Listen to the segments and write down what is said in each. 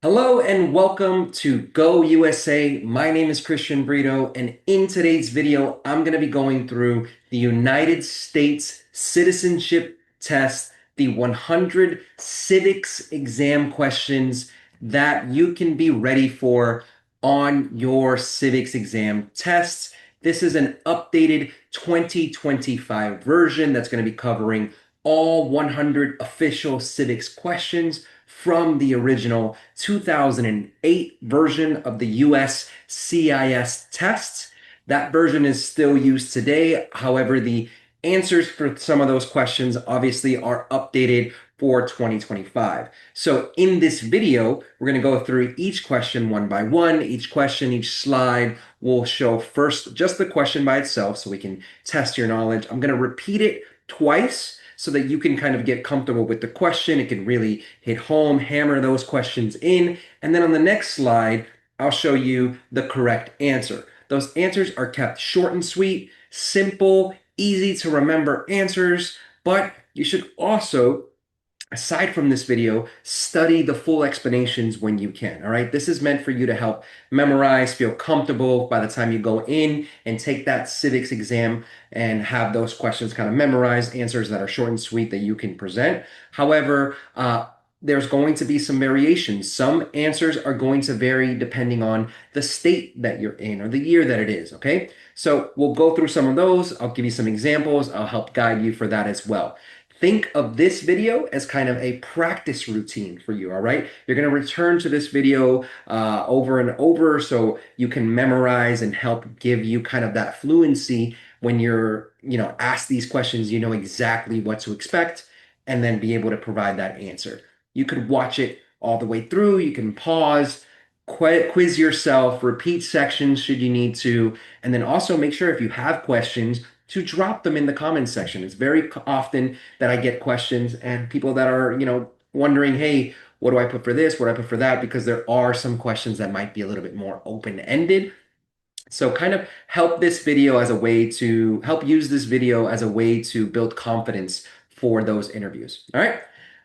Hello and welcome to Go USA. My name is Christian Brito, and in today's video, I'm going to be going through the United States Citizenship Test, the 100 civics exam questions that you can be ready for on your civics exam tests. This is an updated 2025 version that's going to be covering all 100 official civics questions from the original 2008 version of the USCIS tests. That version is still used today. However, the answers for some of those questions obviously are updated for 2025. So in this video, we're going to go through each question one by one. Each question, each slide will show first just the question by itself so we can test your knowledge. I'm going to repeat it twice so that you can kind of get comfortable with the question. It can really hit home, hammer those questions in. And then on the next slide, I'll show you the correct answer. Those answers are kept short and sweet, simple, easy to remember answers, but you should also, aside from this video, study the full explanations when you can. All right. This is meant for you to help memorize, feel comfortable by the time you go in and take that civics exam and have those questions kind of memorized, answers that are short and sweet that you can present. However, there's going to be some variations. Some answers are going to vary depending on the state that you're in or the year that it is. Okay. So we'll go through some of those. I'll give you some examples. I'll help guide you for that as well. Think of this video as kind of a practice routine for you, all right? You're going to return to this video over and over so you can memorize and help give you kind of that fluency when you're, asked these questions, you know exactly what to expect and then be able to provide that answer. You could watch it all the way through. You can pause, quiz yourself, repeat sections should you need to, and then also make sure if you have questions, to drop them in the comments section. It's very often that I get questions and people that are, wondering, hey, what do I put for this? What do I put for that? Because there are some questions that might be a little bit more open-ended. So kind of help this video as a way to help use this video as a way to build confidence for those interviews. All right,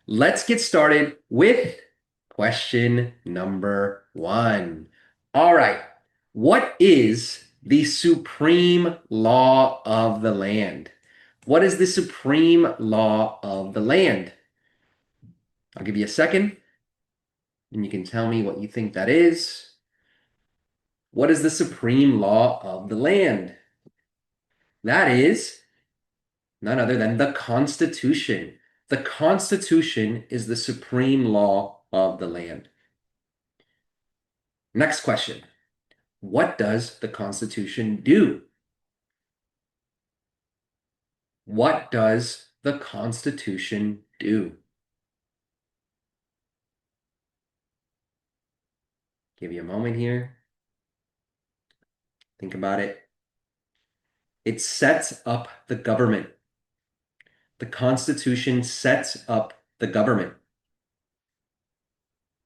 let's get started with question number one. All right, what is the supreme law of the land? What is the supreme law of the land? I'll give you a second and you can tell me what you think that is. What is the supreme law of the land? That is none other than the Constitution. The Constitution is the supreme law of the land. Next question. What does the Constitution do? What does the Constitution do? Give you a moment here. Think about it. It sets up the government. The Constitution sets up the government.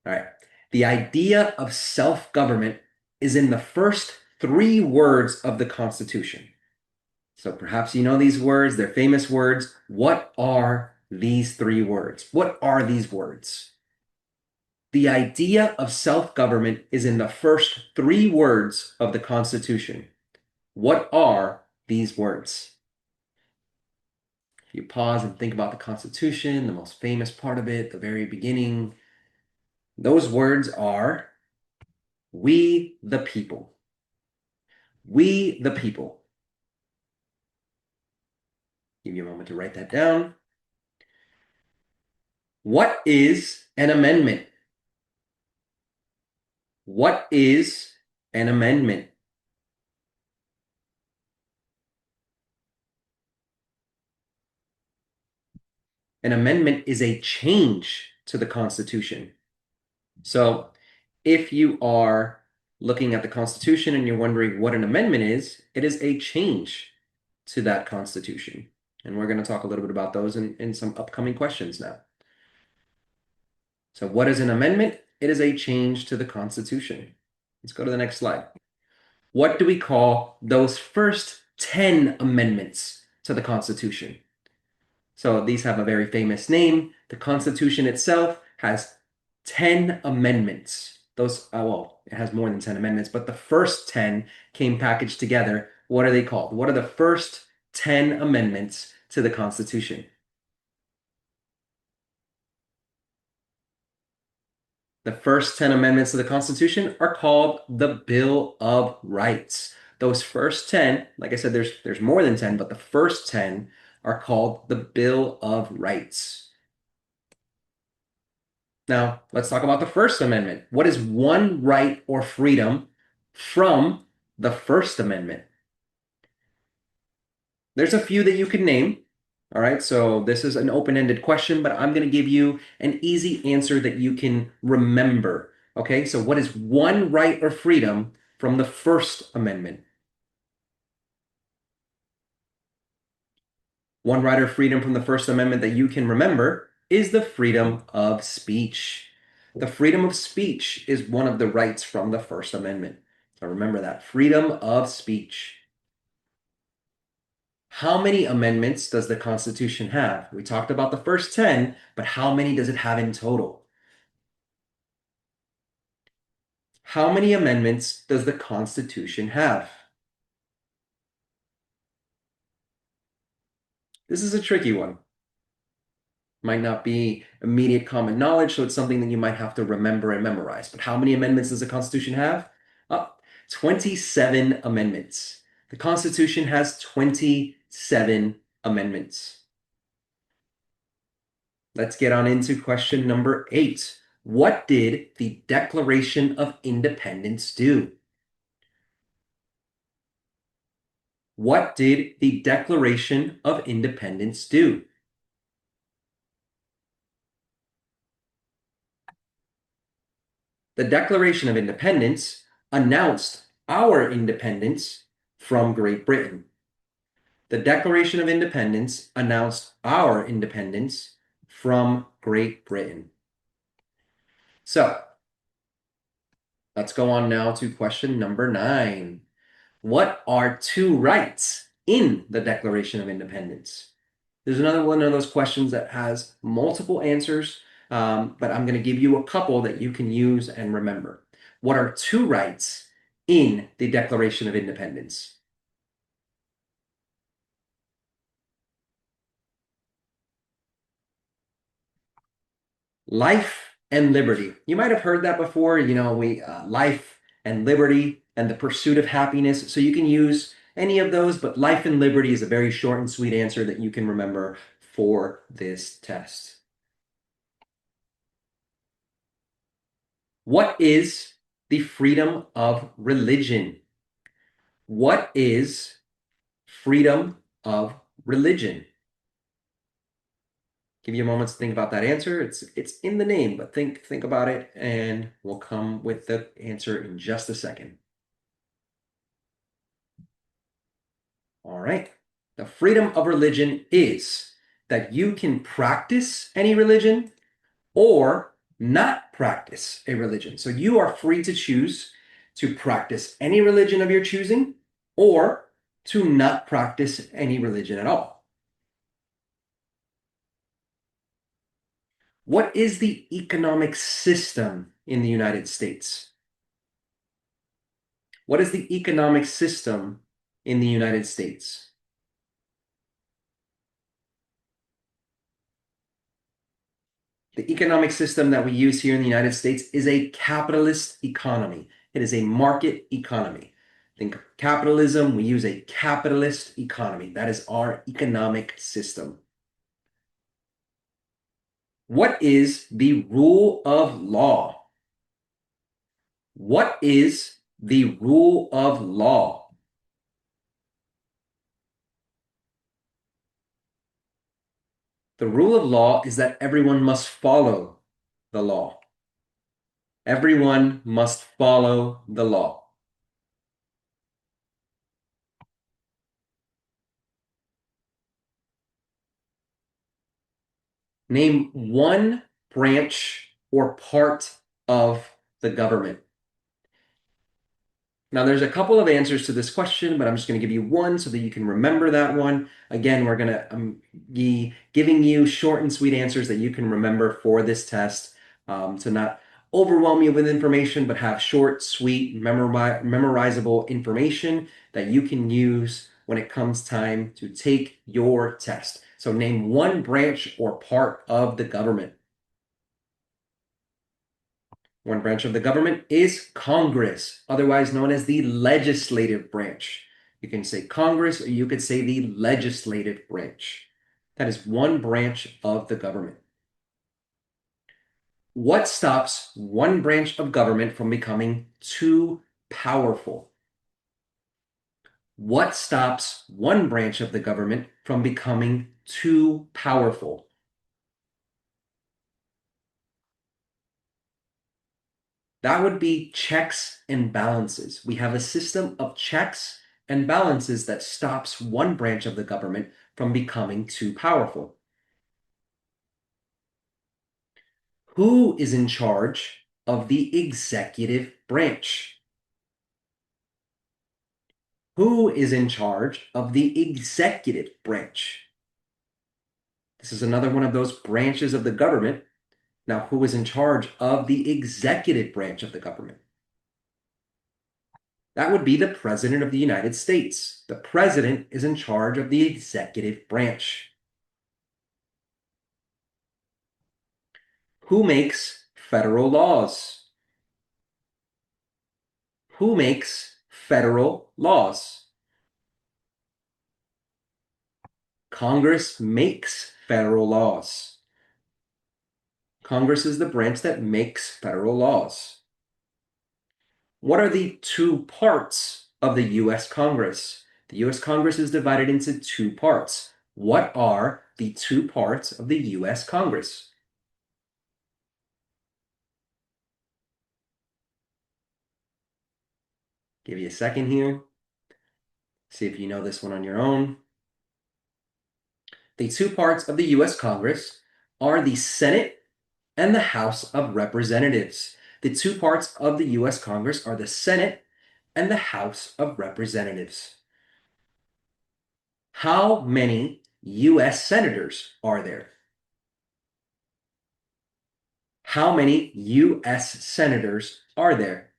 All right. The idea of self-government is in the first three words of the Constitution. So perhaps you know these words, they're famous words. What are these three words? What are these words? The idea of self-government is in the first three words of the Constitution. What are these words? If you pause and think about the Constitution, the most famous part of it, the very beginning, those words are we the people. We the people. Give you a moment to write that down. What is an amendment? What is an amendment? An amendment is a change to the Constitution. So if you are looking at the Constitution and you're wondering what an amendment is, it is a change to that Constitution. And we're going to talk a little bit about those in some upcoming questions now. So what is an amendment? It is a change to the Constitution. Let's go to the next slide. What do we call those first 10 amendments to the Constitution? So these have a very famous name. The Constitution itself has 10 amendments. Those, well, it has more than 10 amendments, but the first 10 came packaged together. What are they called? What are the first 10 amendments to the Constitution? The first 10 amendments to the Constitution are called the Bill of Rights. Those first 10, like I said, there's more than 10, but the first 10 are called the Bill of Rights. Now, let's talk about the First Amendment. What is one right or freedom from the First Amendment? There's a few that you can name. All right, so this is an open-ended question, but I'm going to give you an easy answer that you can remember. Okay, so what is one right or freedom from the First Amendment? One right or freedom from the First Amendment that you can remember is the freedom of speech. The freedom of speech is one of the rights from the First Amendment. So remember that, freedom of speech. How many amendments does the Constitution have? We talked about the first 10, but how many does it have in total? How many amendments does the Constitution have? This is a tricky one. Might not be immediate common knowledge, so it's something that you might have to remember and memorize. But how many amendments does the Constitution have? 27 amendments. The Constitution has 27 amendments. Let's get on into question number 8. What did the Declaration of Independence do? What did the Declaration of Independence do? The Declaration of Independence announced our independence from Great Britain. The Declaration of Independence announced our independence from Great Britain. So, let's go on now to question number 9. What are two rights in the Declaration of Independence? There's another one of those questions that has multiple answers, but I'm going to give you a couple that you can use and remember. What are two rights in the Declaration of Independence? Life and liberty. You might have heard that before. We life and liberty and the pursuit of happiness. So you can use any of those, but life and liberty is a very short and sweet answer that you can remember for this test. What is the freedom of religion? What is freedom of religion? Give you a moment to think about that answer. It's in the name, but think about it, and we'll come with the answer in just a second. All right. The freedom of religion is that you can practice any religion or not practice a religion. So you are free to choose to practice any religion of your choosing or to not practice any religion at all. What is the economic system in the United States? What is the economic system in the United States? The economic system that we use here in the United States is a capitalist economy. It is a market economy. Think of capitalism, we use a capitalist economy. That is our economic system. What is the rule of law? What is the rule of law? The rule of law is that everyone must follow the law. Everyone must follow the law. Name one branch or part of the government. Now, there's a couple of answers to this question, but I'm just going to give you one so that you can remember that one. Again, we're going to be giving you short and sweet answers that you can remember for this test. to not overwhelm you with information, but have short, sweet, memorizable information that you can use when it comes time to take your test. So name one branch or part of the government. One branch of the government is Congress, otherwise known as the legislative branch. You can say Congress or you could say the legislative branch. That is one branch of the government. What stops one branch of government from becoming too powerful? What stops one branch of the government from becoming too powerful? That would be checks and balances. We have a system of checks and balances that stops one branch of the government from becoming too powerful. Who is in charge of the executive branch? Who is in charge of the executive branch? This is another one of those branches of the government. Now, who is in charge of the executive branch of the government? That would be the President of the United States. The President is in charge of the executive branch. Who makes federal laws? Who makes federal laws? Congress makes federal laws. Congress is the branch that makes federal laws. What are the two parts of the U.S. Congress? The U.S. Congress is divided into two parts. What are the two parts of the U.S. Congress? Give you a second here. See if you know this one on your own. The two parts of the U.S. Congress are the Senate and the House of Representatives. The two parts of the U.S. Congress are the Senate and the House of Representatives. How many U.S. senators are there? How many U.S. senators are there?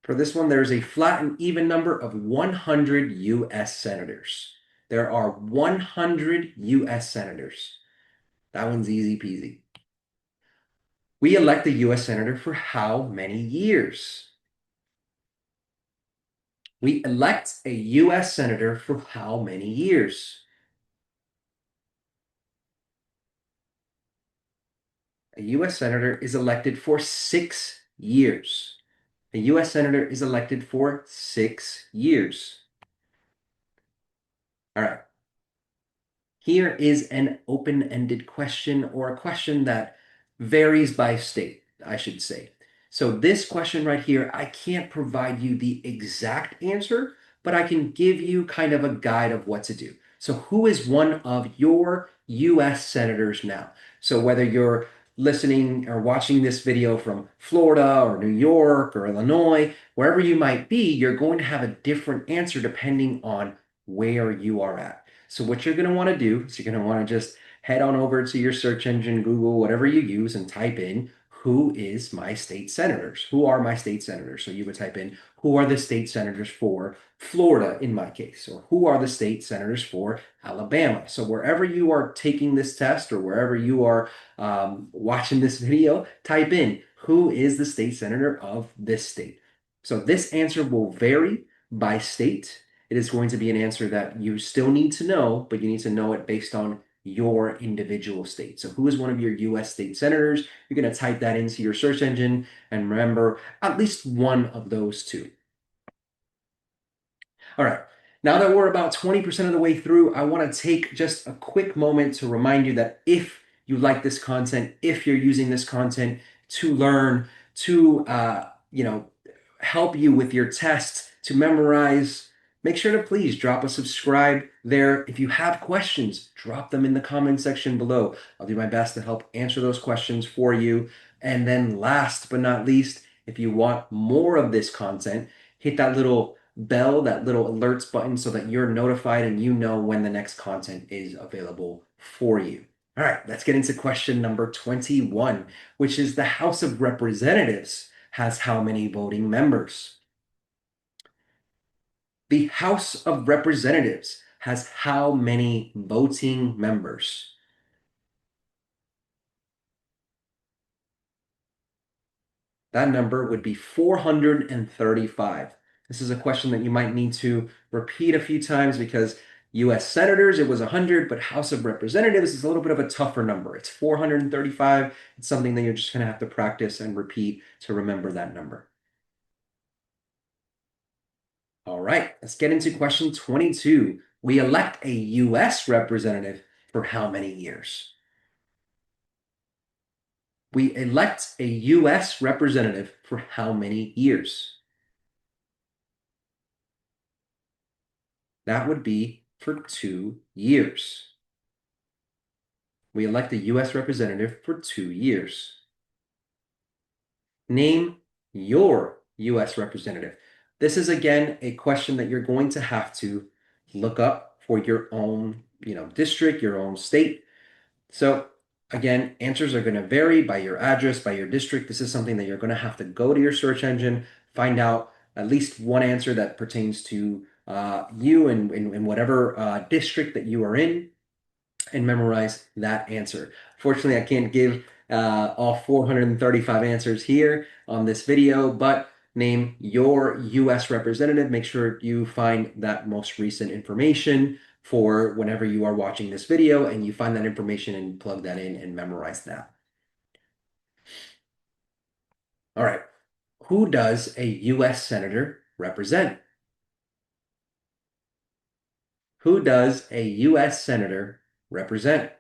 For this one, there's a flat and even number of 100 U.S. senators. There are 100 U.S. senators. That one's easy peasy. We elect a U.S. senator for how many years? We elect a U.S. senator for how many years? A U.S. senator is elected for 6 years. A U.S. senator is elected for 6 years. All right. Here is an open-ended question, or a question that varies by state, I should say. So this question right here, I can't provide you the exact answer, but I can give you kind of a guide of what to do. So who is one of your U.S. senators now? So whether you're listening or watching this video from Florida or New York or Illinois, wherever you might be, you're going to have a different answer depending on where you are at. So what you're going to want to do is you're going to want to just head on over to your search engine, Google, whatever you use, and type in who is my state senators? Who are my state senators? So you would type in who are the state senators for Florida in my case, or who are the state senators for Alabama. So wherever you are taking this test or wherever you are watching this video, type in who is the state senator of this state. So this answer will vary by state. It is going to be an answer that you still need to know, but you need to know it based on your individual state. So who is one of your U.S. state senators? You're going to type that into your search engine and remember at least one of those two. All right. Now that we're about 20% of the way through, I want to take just a quick moment to remind you that if you like this content, if you're using this content to learn, to help you with your tests, to memorize, make sure to please drop a subscribe there. If you have questions, drop them in the comment section below. I'll do my best to help answer those questions for you. And then last but not least, if you want more of this content, hit that little bell, that little alerts button, so that you're notified and you know when the next content is available for you. All right, let's get into question number 21, which is the House of Representatives has how many voting members? The House of Representatives has how many voting members? That number would be 435. This is a question that you might need to repeat a few times because US senators, it was 100, but House of Representatives is a little bit of a tougher number. It's 435. It's something that you're just going to have to practice and repeat to remember that number. All right, let's get into question 22. We elect a US representative for how many years? We elect a US representative for how many years? That would be for 2 years. We elect a US representative for 2 years. Name your US representative. This is again a question that you're going to have to look up for your own, district, your own state. So again, answers are going to vary by your address, by your district. This is something that you're going to have to go to your search engine, find out at least one answer that pertains to you and in whatever district that you are in, and memorize that answer. Fortunately, I can't give all 435 answers here on this video, but name your US representative. Make sure you find that most recent information for whenever you are watching this video, and you find that information and plug that in and memorize that. All right. Who does a US senator represent? Who does a US senator represent?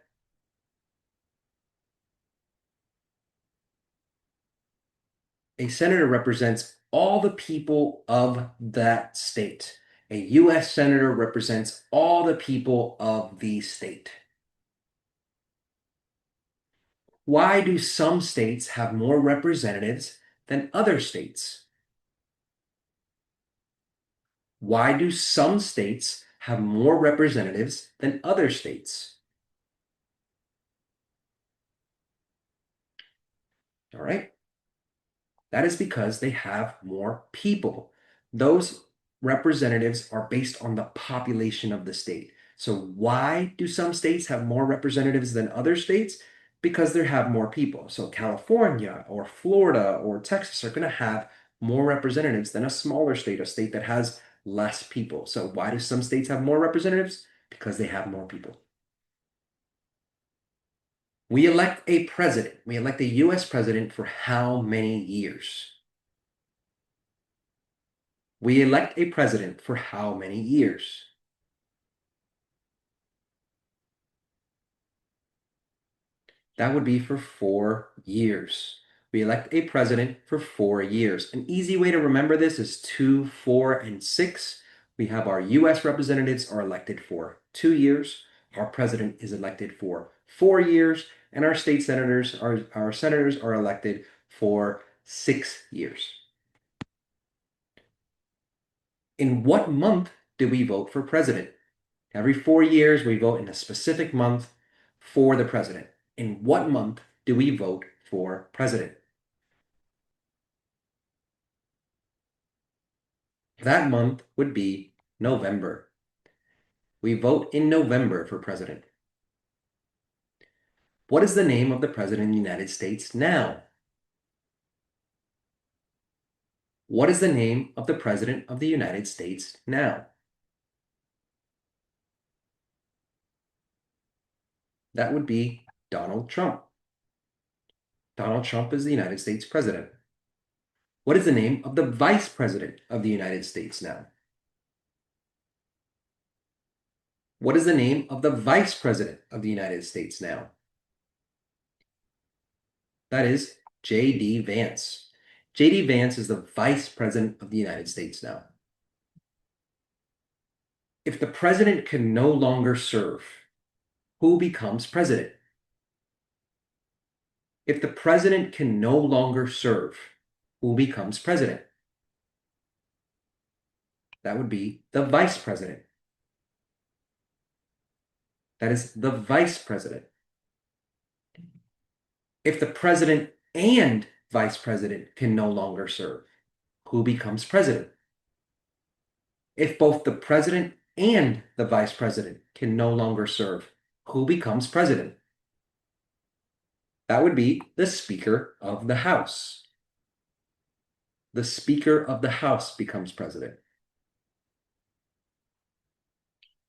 A senator represents all the people of that state. A US senator represents all the people of the state. Why do some states have more representatives than other states? Why do some states have more representatives than other states? All right. That is because they have more people. Those representatives are based on the population of the state. So why do some states have more representatives than other states? Because they have more people. So California or Florida or Texas are going to have more representatives than a smaller state, a state that has less people. So why do some states have more representatives? Because they have more people. We elect a president. We elect a US president for how many years? We elect a president for how many years? That would be for 4 years. We elect a president for 4 years. An easy way to remember this is 2, 4, and 6. We have our US representatives are elected for 2 years. Our president is elected for 4 years, and our state senators, our senators are elected for 6 years. In what month do we vote for president? Every 4 years, we vote in a specific month for the president. In what month do we vote for president? That month would be November. We vote in November for president. What is the name of the president of the United States now? What is the name of the president of the United States now? That would be Donald Trump. Donald Trump is the United States president. What is the name of the vice president of the United States now? What is the name of the vice president of the United States now? That is J.D. Vance. J.D. Vance is the vice president of the United States now. If the president can no longer serve, who becomes president? If the president can no longer serve, who becomes president? That would be the vice president. That is the vice president. If the president and vice president can no longer serve, who becomes president? If both the president and the vice president can no longer serve, who becomes president? That would be the Speaker of the House. The Speaker of the House becomes president.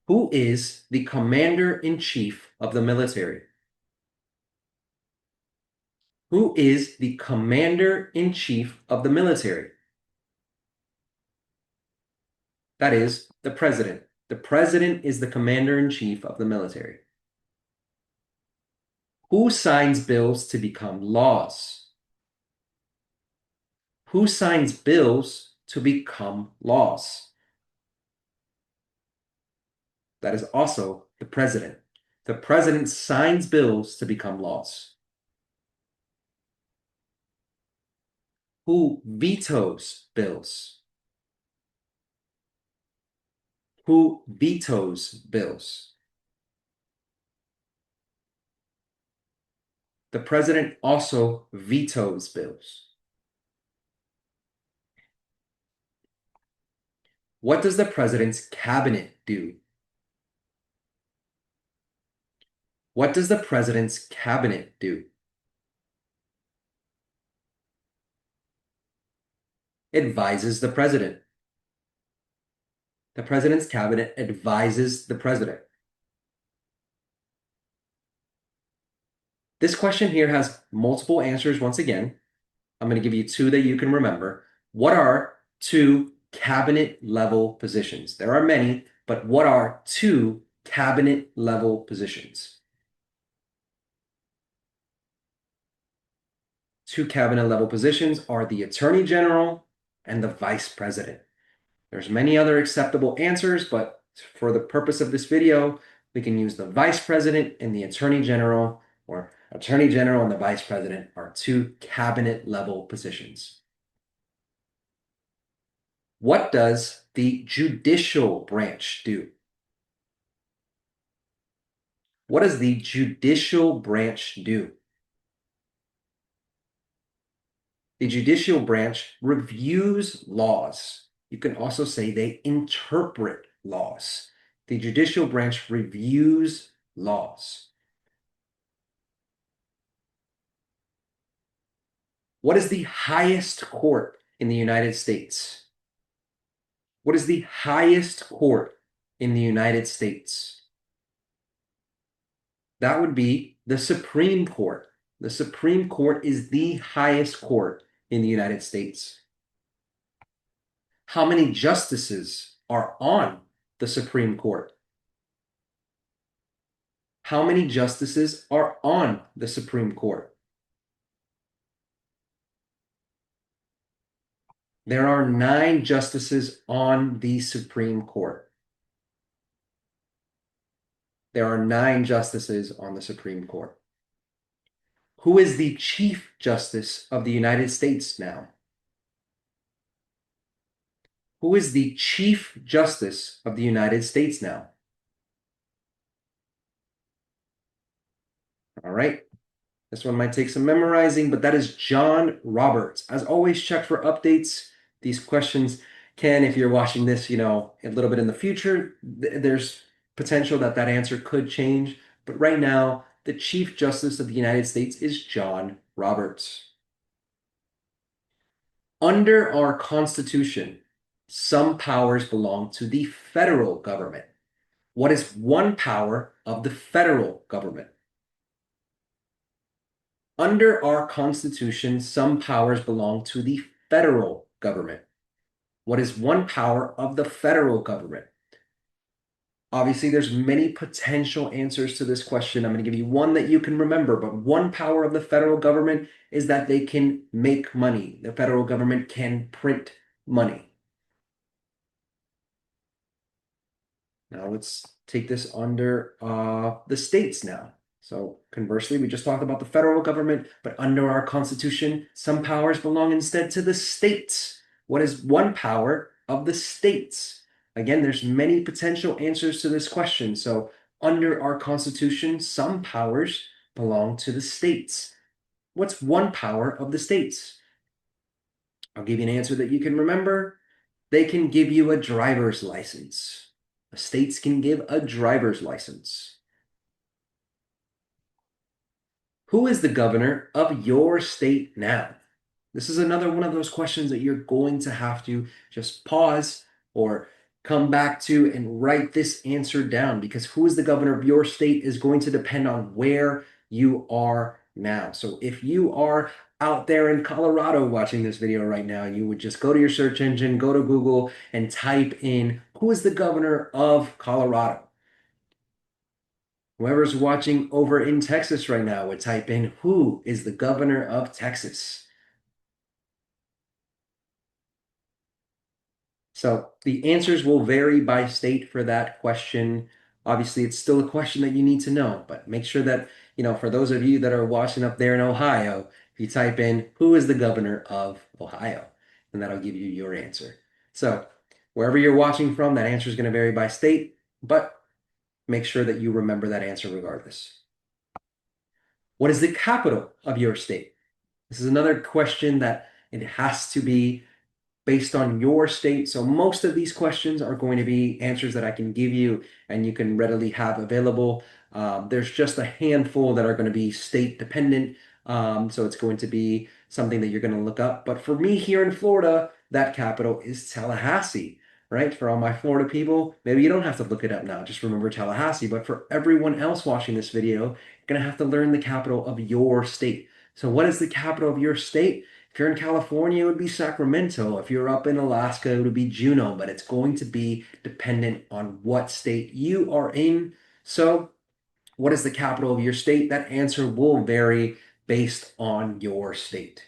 Who is the Commander-in-Chief of the military? Who is the Commander-in-Chief of the military? That is the President. The President is the Commander-in-Chief of the military. Who signs bills to become laws? Who signs bills to become laws? That is also the President. The President signs bills to become laws. Who vetoes bills? Who vetoes bills? The president also vetoes bills. What does the president's cabinet do? What does the president's cabinet do? Advises the president. The president's cabinet advises the president. This question here has multiple answers once again. I'm going to give you two that you can remember. What are two cabinet level positions? There are many, but what are two cabinet level positions? Two cabinet level positions are the Attorney General and the Vice President. There's many other acceptable answers, but for the purpose of this video, we can use the Vice President and the Attorney General, or Attorney General and the Vice President are two cabinet level positions. What does the Judicial Branch do? What does the Judicial Branch do? The Judicial Branch reviews laws. You can also say they interpret laws. The Judicial Branch reviews laws. What is the highest court in the United States? What is the highest court in the United States? That would be the Supreme Court. The Supreme Court is the highest court in the United States. How many justices are on the Supreme Court? How many justices are on the Supreme Court? There are 9 justices on the Supreme Court. There are 9 justices on the Supreme Court. Who is the Chief Justice of the United States now? Who is the Chief Justice of the United States now? All right. This one might take some memorizing, but that is John Roberts. As always, check for updates. These questions can, if you're watching this, a little bit in the future, there's potential that that answer could change. But right now, the Chief Justice of the United States is John Roberts. Under our Constitution, some powers belong to the federal government. What is one power of the federal government? Under our Constitution, some powers belong to the federal government. What is one power of the federal government? Obviously, there's many potential answers to this question. I'm going to give you one that you can remember, but one power of the federal government is that they can make money. The federal government can print money. Now let's take this under the states now. So conversely, we just talked about the federal government, but under our Constitution, some powers belong instead to the states. What is one power of the states? Again, there's many potential answers to this question. So under our Constitution, some powers belong to the states. What's one power of the states? I'll give you an answer that you can remember. They can give you a driver's license. The states can give a driver's license. Who is the governor of your state now? This is another one of those questions that you're going to have to just pause or come back to and write this answer down, because who is the governor of your state is going to depend on where you are now. So if you are out there in Colorado watching this video right now, you would just go to your search engine, go to Google and type in who is the governor of Colorado. Whoever's watching over in Texas right now would type in who is the governor of Texas. So the answers will vary by state for that question. Obviously, it's still a question that you need to know, but make sure that, for those of you that are watching up there in Ohio, if you type in who is the governor of Ohio, and that'll give you your answer. So wherever you're watching from, that answer is going to vary by state, but make sure that you remember that answer regardless. What is the capital of your state? This is another question that it has to be based on your state. So most of these questions are going to be answers that I can give you and you can readily have available. There's just a handful that are going to be state dependent. So it's going to be something that you're going to look up. But for me here in Florida, that capital is Tallahassee, right? For all my Florida people, maybe you don't have to look it up now. Just remember Tallahassee. But for everyone else watching this video, you're going to have to learn the capital of your state. So what is the capital of your state? If you're in California, it would be Sacramento. If you're up in Alaska, it would be Juneau, but it's going to be dependent on what state you are in. So, what is the capital of your state? That answer will vary based on your state.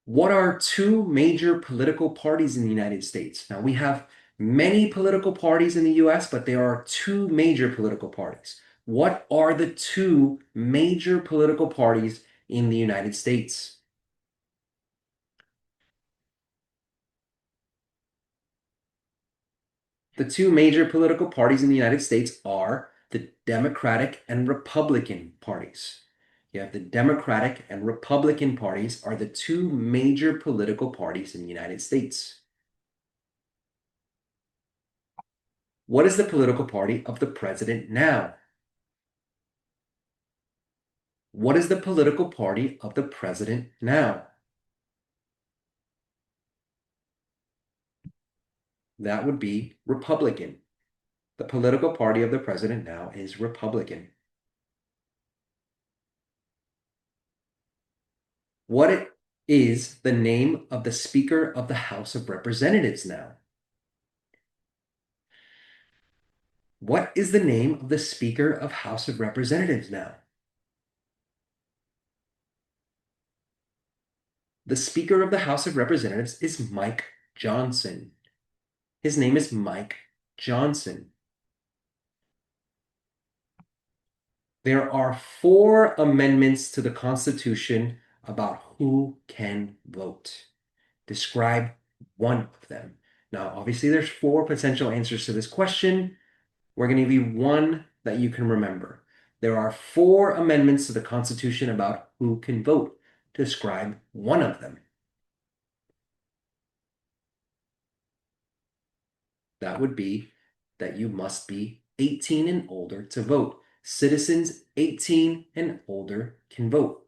What are two major political parties in the United States? Now, we have many political parties in the US, but there are two major political parties. What are the two major political parties in the United States? The two major political parties in the United States are the Democratic and Republican parties. You have the Democratic and Republican parties are the two major political parties in the United States. What is the political party of the president now? What is the political party of the president now? That would be Republican. The political party of the president now is Republican. What is the name of the Speaker of the House of Representatives now? What is the name of the Speaker of House of Representatives now? The Speaker of the House of Representatives is Mike Johnson. His name is Mike Johnson. There are 4 amendments to the Constitution about who can vote. Describe one of them. Now, obviously, there's 4 potential answers to this question. We're going to give you one that you can remember. There are 4 amendments to the Constitution about who can vote. Describe one of them. That would be that you must be 18 and older to vote. Citizens 18 and older can vote.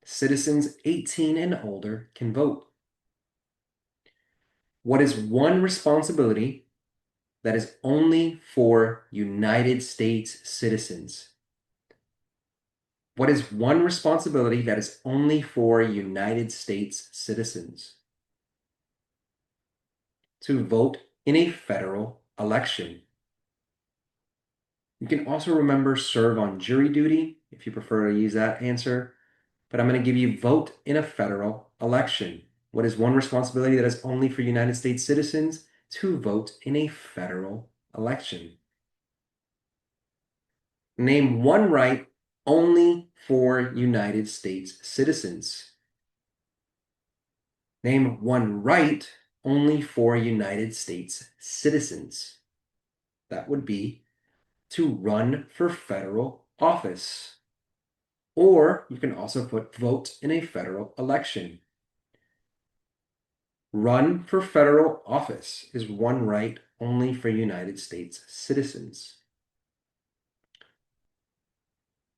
Citizens 18 and older can vote. What is one responsibility that is only for United States citizens? What is one responsibility that is only for United States citizens? To vote in a federal election. You can also remember serve on jury duty if you prefer to use that answer, but I'm going to give you vote in a federal election. What is one responsibility that is only for United States citizens? To vote in a federal election. Name one right only for United States citizens. Name one right only for United States citizens. That would be to run for federal office. Or you can also put vote in a federal election. Run for federal office is one right only for United States citizens.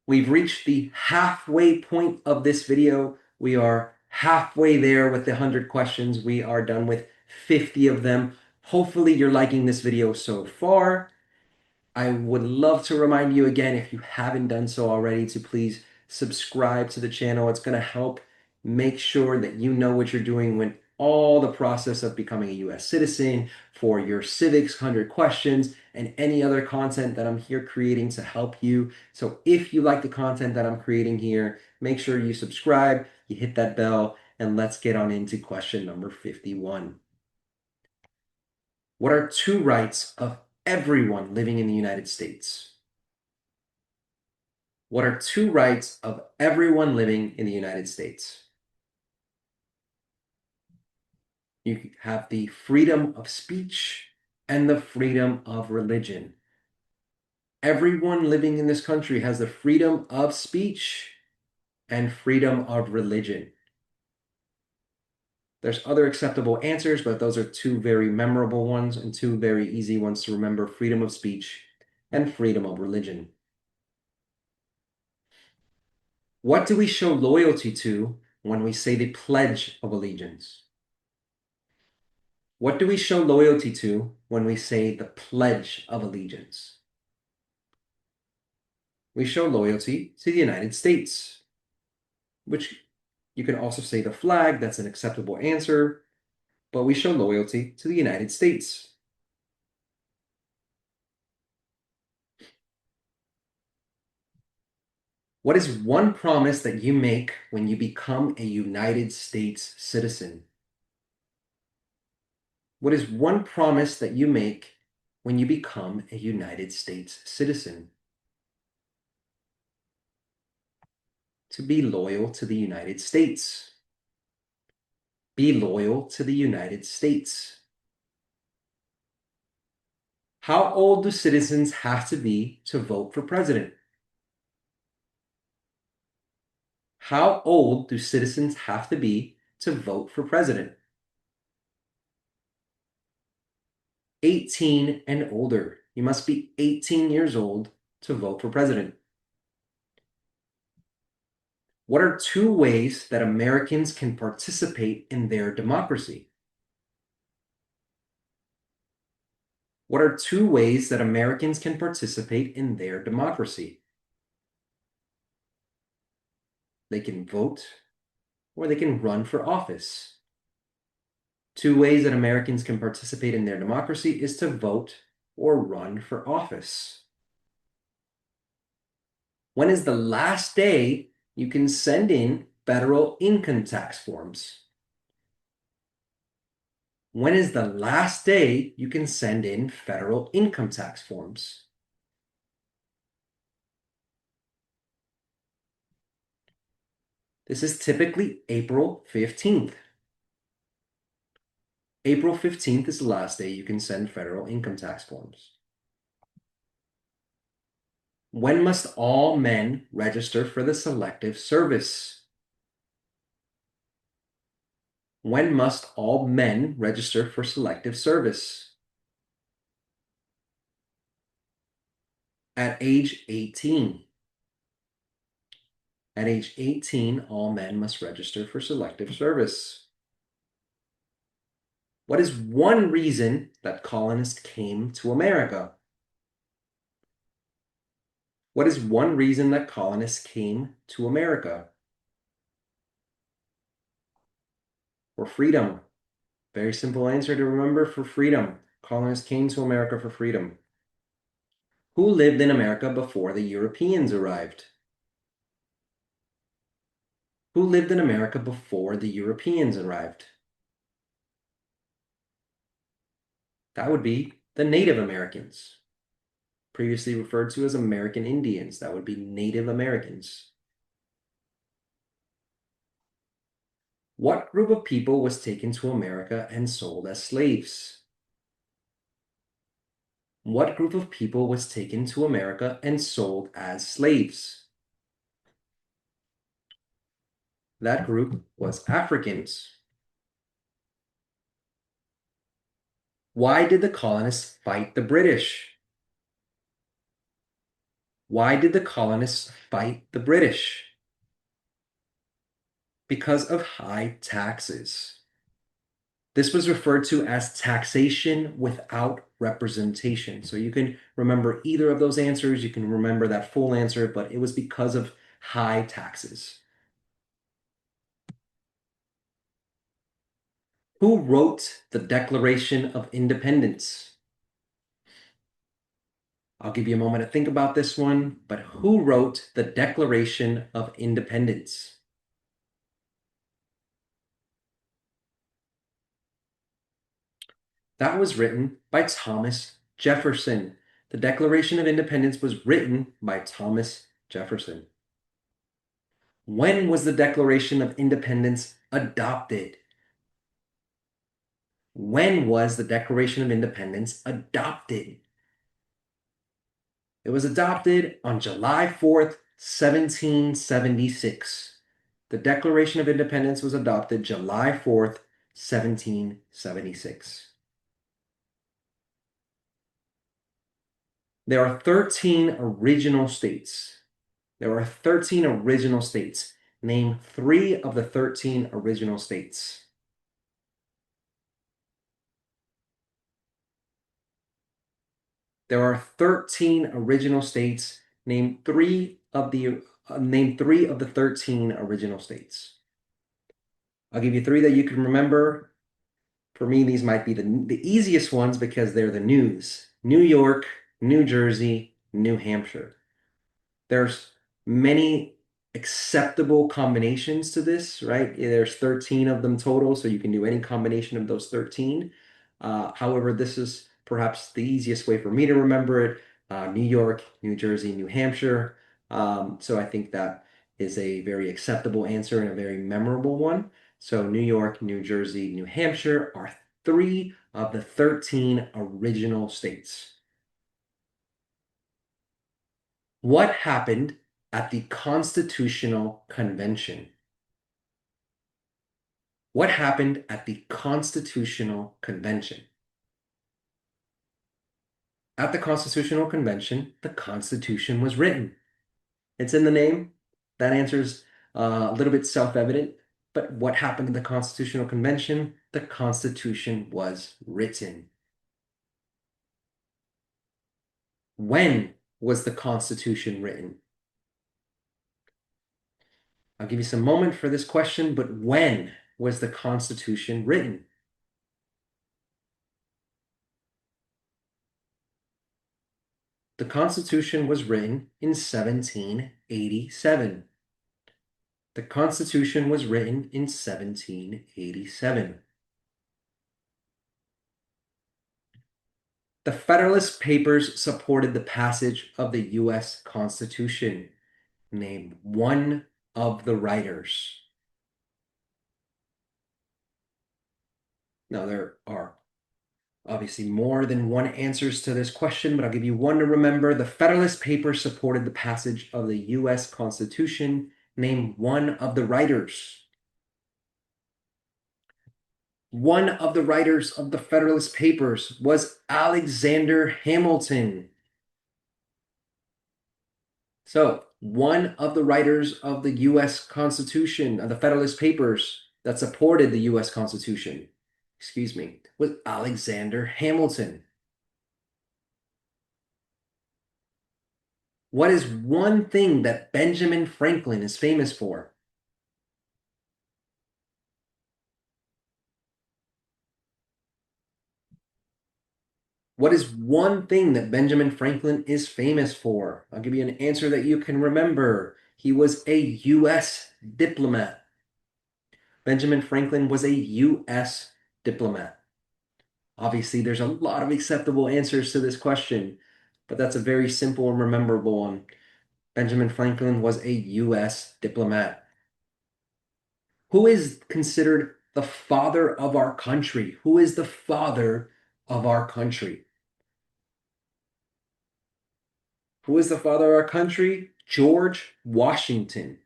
We've reached the halfway point of this video. We are halfway there with the 100 questions. We are done with 50 of them. Hopefully you're liking this video so far. I would love to remind you again, if you haven't done so already, to please subscribe to the channel. It's going to help make sure that you know what you're doing when all the process of becoming a US citizen, for your civics 100 questions, and any other content that I'm here creating to help you. So if you like the content that I'm creating here, make sure you subscribe, you hit that bell, and let's get on into question number 51. What are two rights of everyone living in the United States? What are two rights of everyone living in the United States? You have the freedom of speech and the freedom of religion. Everyone living in this country has the freedom of speech and freedom of religion. There's other acceptable answers, but those are two very memorable ones and two very easy ones to remember: freedom of speech and freedom of religion. What do we show loyalty to when we say the Pledge of Allegiance? What do we show loyalty to when we say the Pledge of Allegiance? We show loyalty to the United States, which you can also say the flag. That's an acceptable answer, but we show loyalty to the United States. What is one promise that you make when you become a United States citizen? What is one promise that you make when you become a United States citizen? To be loyal to the United States. Be loyal to the United States. How old do citizens have to be to vote for president? How old do citizens have to be to vote for president? 18 and older. You must be 18 years old to vote for president. What are two ways that Americans can participate in their democracy? What are two ways that Americans can participate in their democracy? They can vote or they can run for office. Two ways that Americans can participate in their democracy is to vote or run for office. When is the last day you can send in federal income tax forms? When is the last day you can send in federal income tax forms? This is typically April 15th. April 15th is the last day you can send federal income tax forms. When must all men register for the Selective Service? When must all men register for Selective Service? At age 18. At age 18, all men must register for Selective Service. What is one reason that colonists came to America? What is one reason that colonists came to America? For freedom. Very simple answer to remember: for freedom. Colonists came to America for freedom. Who lived in America before the Europeans arrived? Who lived in America before the Europeans arrived? That would be the Native Americans, previously referred to as American Indians. That would be Native Americans. What group of people was taken to America and sold as slaves? What group of people was taken to America and sold as slaves? That group was Africans. Why did the colonists fight the British? Why did the colonists fight the British? Because of high taxes. This was referred to as taxation without representation. So you can remember either of those answers. You can remember that full answer, but it was because of high taxes. Who wrote the Declaration of Independence? I'll give you a moment to think about this one, but who wrote the Declaration of Independence? That was written by Thomas Jefferson. The Declaration of Independence was written by Thomas Jefferson. When was the Declaration of Independence adopted? When was the Declaration of Independence adopted? It was adopted on July 4th, 1776. The Declaration of Independence was adopted July 4th, 1776. There are 13 original states. There are 13 original states. Name 3 of the 13 original states. There are 13 original states. Name 3 of the 13 original states. I'll give you 3 that you can remember. For me, these might be the easiest ones because they're the news. New York, New Jersey, New Hampshire. There's many acceptable combinations to this, right? There's 13 of them total, so you can do any combination of those 13. However, this is perhaps the easiest way for me to remember it. New York, New Jersey, New Hampshire. So I think that is a very acceptable answer and a very memorable one. So New York, New Jersey, New Hampshire are 3 of the 13 original states. What happened at the Constitutional Convention? What happened at the Constitutional Convention? At the Constitutional Convention, the Constitution was written. It's in the name. That answer's a little bit self-evident. But what happened at the Constitutional Convention? The Constitution was written. When was the Constitution written? I'll give you some moment for this question, but when was the Constitution written? The Constitution was written in 1787. The Constitution was written in 1787. The Federalist Papers supported the passage of the U.S. Constitution. Name one of the writers. Now, there are obviously more than one answers to this question, but I'll give you one to remember. The Federalist Papers supported the passage of the U.S. Constitution. Name one of the writers. One of the writers of the Federalist Papers was Alexander Hamilton. So, one of the writers of the U.S. Constitution, of the Federalist Papers that supported the U.S. Constitution, was Alexander Hamilton. What is one thing that Benjamin Franklin is famous for? What is one thing that Benjamin Franklin is famous for? I'll give you an answer that you can remember. He was a U.S. diplomat. Benjamin Franklin was a U.S. diplomat. Obviously, there's a lot of acceptable answers to this question, but that's a very simple and memorable one. Benjamin Franklin was a U.S. diplomat. Who is considered the father of our country? Who is the father of our country? Who is the father of our country? George Washington.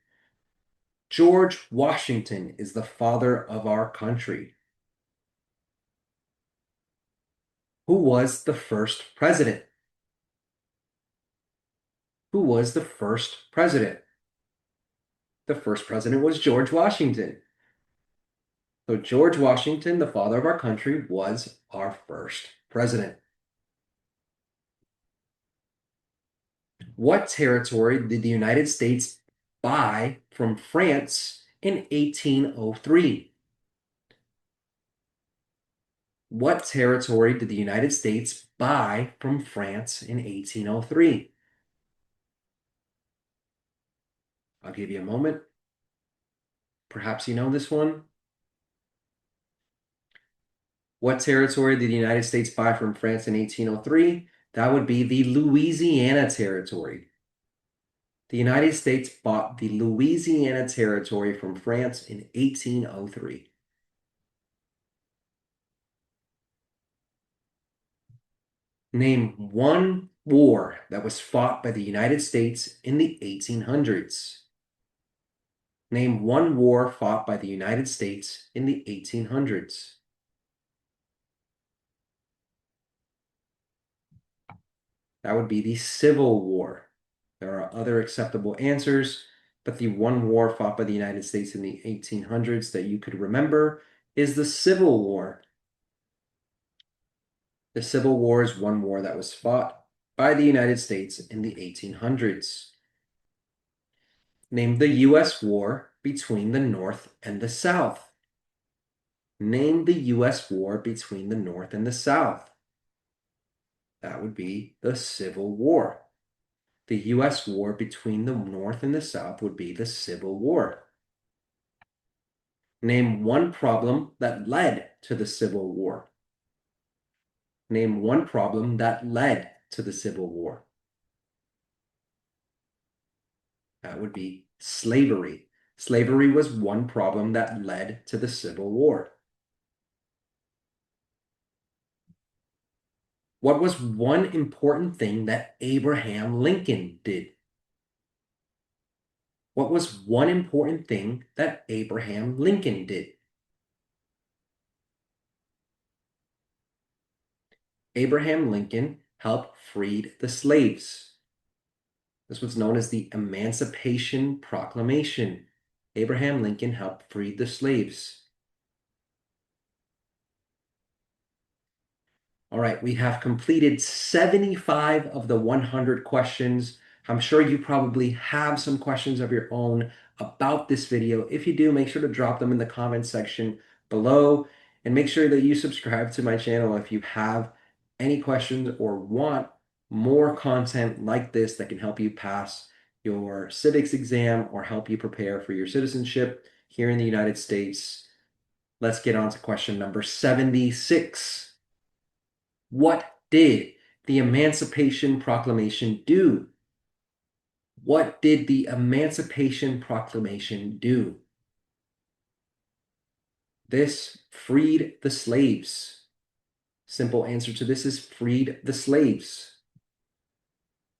George Washington is the father of our country. Who was the first president? Who was the first president? The first president was George Washington. So George Washington, the father of our country, was our first president. What territory did the United States buy from France in 1803? What territory did the United States buy from France in 1803? I'll give you a moment. Perhaps you know this one. What territory did the United States buy from France in 1803? That would be the Louisiana Territory. The United States bought the Louisiana Territory from France in 1803. Name one war that was fought by the United States in the 1800s. Name one war fought by the United States in the 1800s. That would be the Civil War. There are other acceptable answers, but the one war fought by the United States in the 1800s that you could remember is the Civil War. The Civil War is one war that was fought by the United States in the 1800s. Name the U.S. war between the North and the South. Name the U.S. war between the North and the South. That would be the Civil War. The U.S. war between the North and the South would be the Civil War. Name one problem that led to the Civil War. Name one problem that led to the Civil War. That would be slavery. Slavery was one problem that led to the Civil War. What was one important thing that Abraham Lincoln did? What was one important thing that Abraham Lincoln did? Abraham Lincoln helped freed the slaves. This was known as the Emancipation Proclamation. Abraham Lincoln helped free the slaves. All right, we have completed 75 of the 100 questions. I'm sure you probably have some questions of your own about this video. If you do, make sure to drop them in the comment section below and make sure that you subscribe to my channel if you have any questions or want more content like this that can help you pass your civics exam or help you prepare for your citizenship here in the United States. Let's get on to question number 76. What did the Emancipation Proclamation do? What did the Emancipation Proclamation do? This freed the slaves. Simple answer to this is freed the slaves.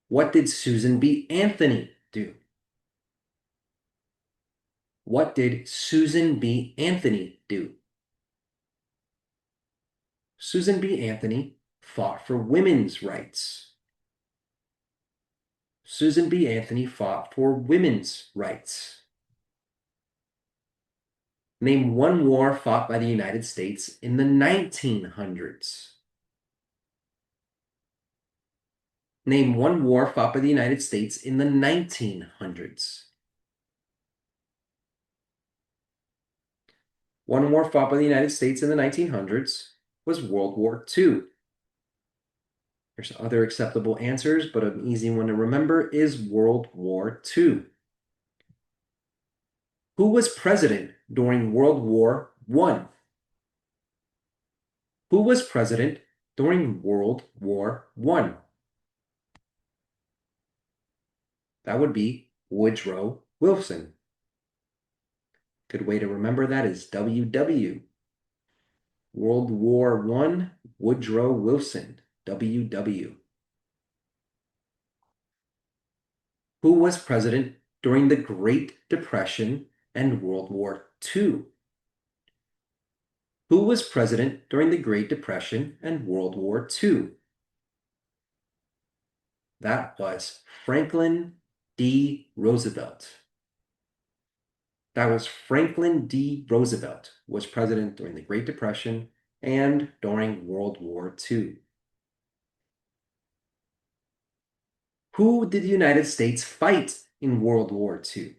What did Susan B. Anthony do? What did Susan B. Anthony do? Susan B. Anthony fought for women's rights. Susan B. Anthony fought for women's rights. Name one war fought by the United States in the 1900s. Name one war fought by the United States in the 1900s. One war fought by the United States in the 1900s was World War II. There's other acceptable answers, but an easy one to remember is World War II. Who was president during World War I? Who was president during World War I? That would be Woodrow Wilson. Good way to remember that is WW. World War I, Woodrow Wilson, WW. Who was president during the Great Depression and World War II? Who was president during the Great Depression and World War II? That was Franklin D. Roosevelt. That was Franklin D. Roosevelt was president during the Great Depression and during World War II. Who did the United States fight in World War II?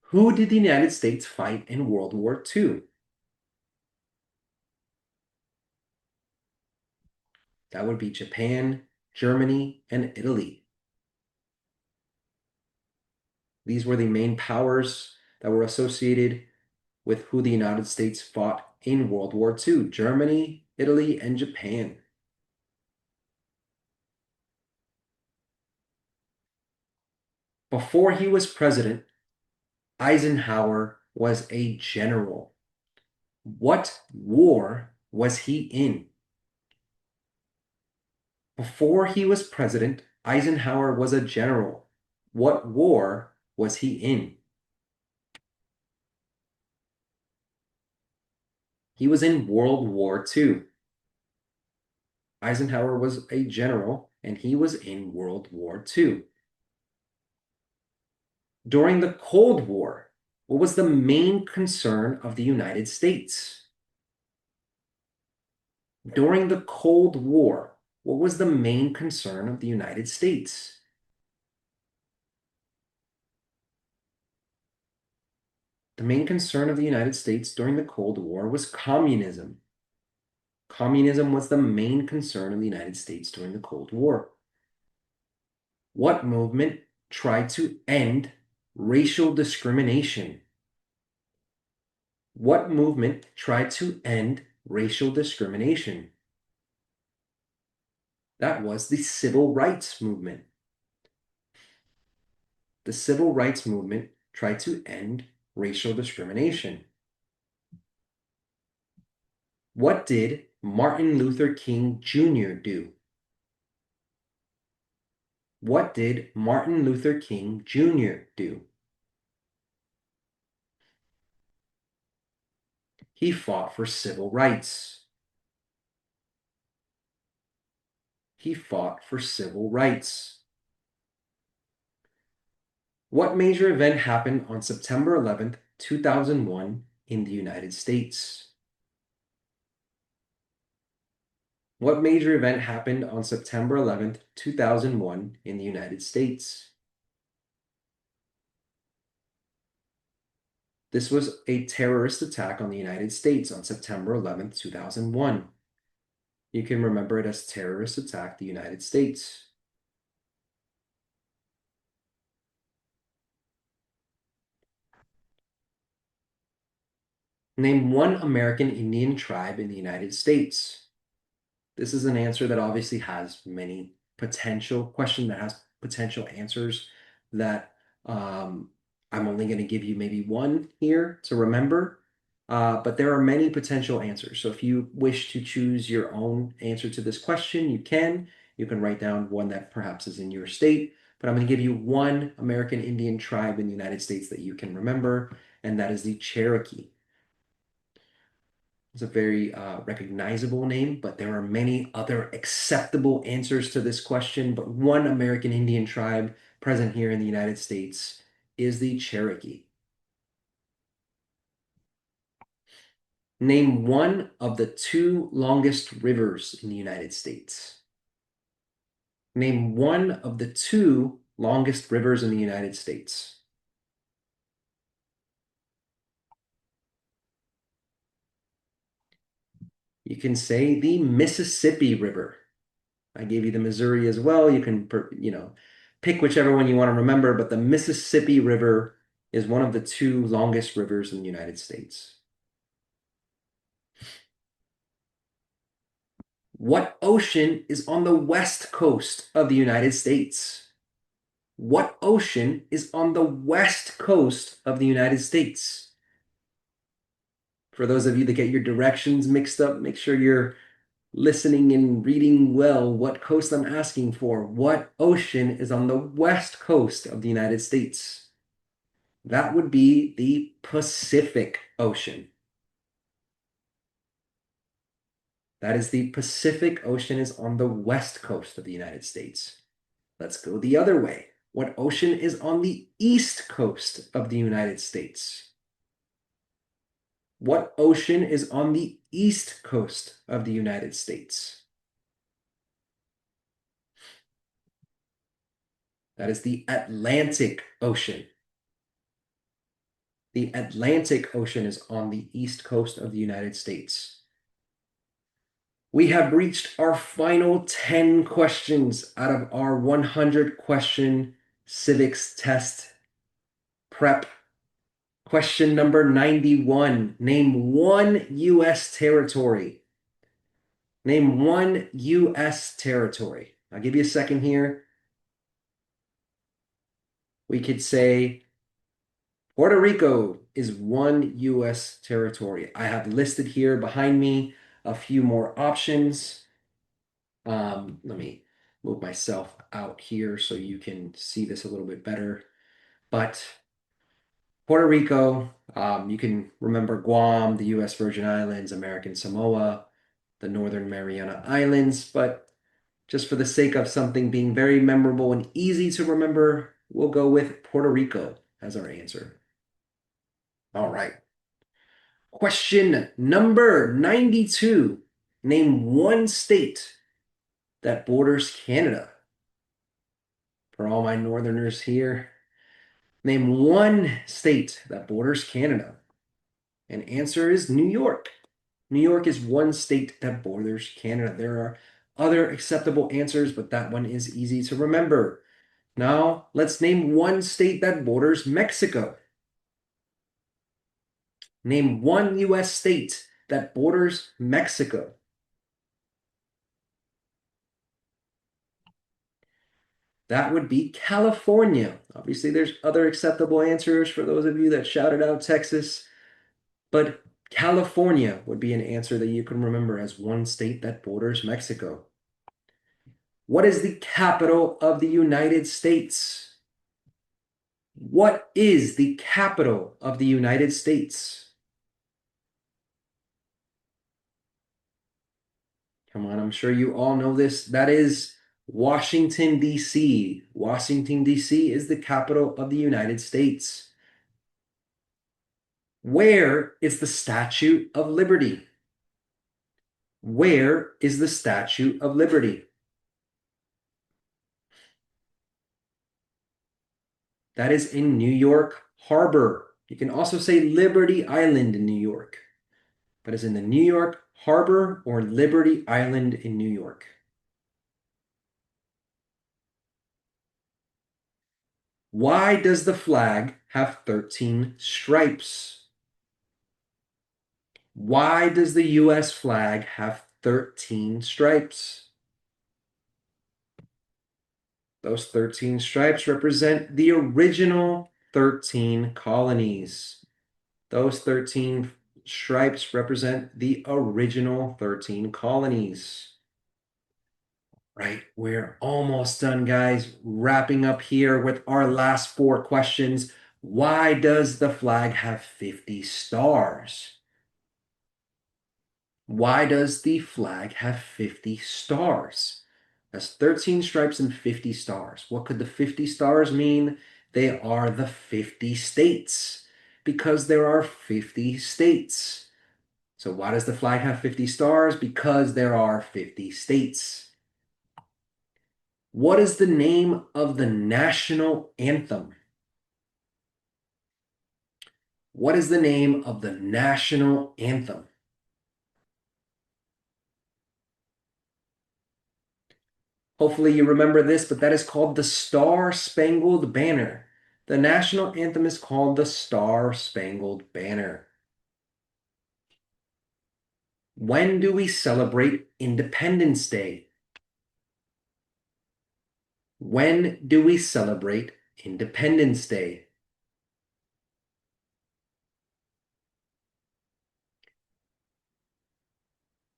Who did the United States fight in World War II? That would be Japan, Germany, and Italy. These were the main powers that were associated with who the United States fought in World War II: Germany, Italy, and Japan. Before he was president, Eisenhower was a general. What war was he in? Before he was president, Eisenhower was a general. What war was he in? He was in World War II. Eisenhower was a general, and he was in World War II. During the Cold War, what was the main concern of the United States? During the Cold War, what was the main concern of the United States? The main concern of the United States during the Cold War was communism. Communism was the main concern of the United States during the Cold War. What movement tried to end racial discrimination? What movement tried to end racial discrimination? That was the Civil Rights Movement. The Civil Rights Movement tried to end racial discrimination. What did Martin Luther King Jr. do? What did Martin Luther King Jr. do? He fought for civil rights. He fought for civil rights. What major event happened on September 11th, 2001 in the United States? What major event happened on September 11th, 2001 in the United States? This was a terrorist attack on the United States on September 11th, 2001. You can remember it as terrorist attack the United States. Name one American Indian tribe in the United States. This is an answer that obviously has many potential question that has potential answers that I'm only going to give you maybe one here to remember, but there are many potential answers. So if you wish to choose your own answer to this question, you can. You can write down one that perhaps is in your state, but I'm going to give you one American Indian tribe in the United States that you can remember, and that is the Cherokee. It's a very recognizable name, but there are many other acceptable answers to this question. But one American Indian tribe present here in the United States is the Cherokee. Name one of the two longest rivers in the United States. Name one of the two longest rivers in the United States. You can say the Mississippi River. I gave you the Missouri as well. You can, pick whichever one you want to remember, but the Mississippi River is one of the two longest rivers in the United States. What ocean is on the west coast of the United States? What ocean is on the west coast of the United States? For those of you that get your directions mixed up, make sure you're listening and reading well what coast I'm asking for. What ocean is on the west coast of the United States? That would be the Pacific Ocean. That is the Pacific Ocean is on the west coast of the United States. Let's go the other way. What ocean is on the east coast of the United States? What ocean is on the east coast of the United States? That is the Atlantic Ocean. The Atlantic Ocean is on the east coast of the United States. We have reached our final 10 questions out of our 100 question civics test prep. Question number 91. Name one U.S. territory. Name one U.S. territory. I'll give you a second here. We could say Puerto Rico is one U.S. territory. I have listed here behind me a few more options. Let me move myself out here so you can see this a little bit better. But Puerto Rico, you can remember Guam, the U.S. Virgin Islands, American Samoa, the Northern Mariana Islands. But just for the sake of something being very memorable and easy to remember, we'll go with Puerto Rico as our answer. All right. Question number 92. Name one state that borders Canada. For all my northerners here, name one state that borders Canada. And answer is New York. New York is one state that borders Canada. There are other acceptable answers, but that one is easy to remember. Now, let's name one state that borders Mexico. Name one U.S. state that borders Mexico. That would be California. Obviously, there's other acceptable answers for those of you that shouted out Texas, but California would be an answer that you can remember as one state that borders Mexico. What is the capital of the United States? What is the capital of the United States? Come on, I'm sure you all know this. That is Washington, D.C. Washington, D.C. is the capital of the United States. Where is the Statue of Liberty? Where is the Statue of Liberty? That is in New York Harbor. You can also say Liberty Island in New York, but it's in the New York Harbor or Liberty Island in New York. Why does the flag have 13 stripes? Why does the US flag have 13 stripes? Those 13 stripes represent the original 13 colonies. Those 13 stripes represent the original 13 colonies. Right, we're almost done, guys. Wrapping up here with our last four questions. Why does the flag have 50 stars? Why does the flag have 50 stars? That's 13 stripes and 50 stars. What could the 50 stars mean? They are the 50 states because there are 50 states. So why does the flag have 50 stars? Because there are 50 states. What is the name of the national anthem? What is the name of the national anthem? Hopefully you remember this, but that is called the Star-Spangled Banner. The national anthem is called the Star-Spangled Banner. When do we celebrate Independence Day? When do we celebrate Independence Day?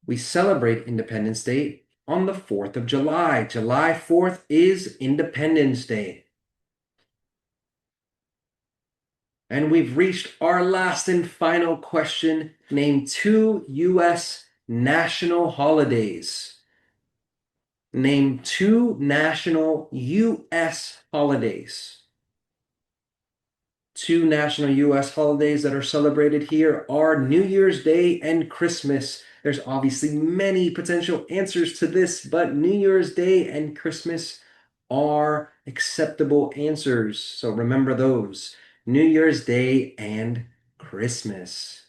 We celebrate Independence Day on the 4th of July. July 4th is Independence Day. And we've reached our last and final question. Name two U.S. national holidays. Name two national U.S. holidays. Two national U.S. holidays that are celebrated here are New Year's Day and Christmas. There's obviously many potential answers to this, but New Year's Day and Christmas are acceptable answers. So remember those. New Year's Day and Christmas.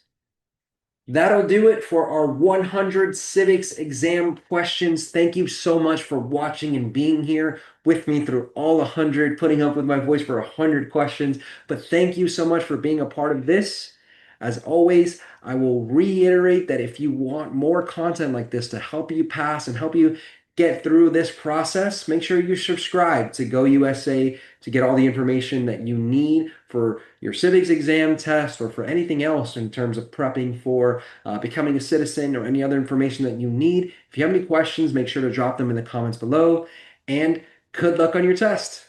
That'll do it for our 100 civics exam questions. Thank you so much for watching and being here with me through all 100, putting up with my voice for 100 questions. But thank you so much for being a part of this. As always, I will reiterate that if you want more content like this to help you pass and help you get through this process, make sure you subscribe to Go USA to get all the information that you need for your civics exam test or for anything else in terms of prepping for becoming a citizen or any other information that you need. If you have any questions, make sure to drop them in the comments below, and good luck on your test.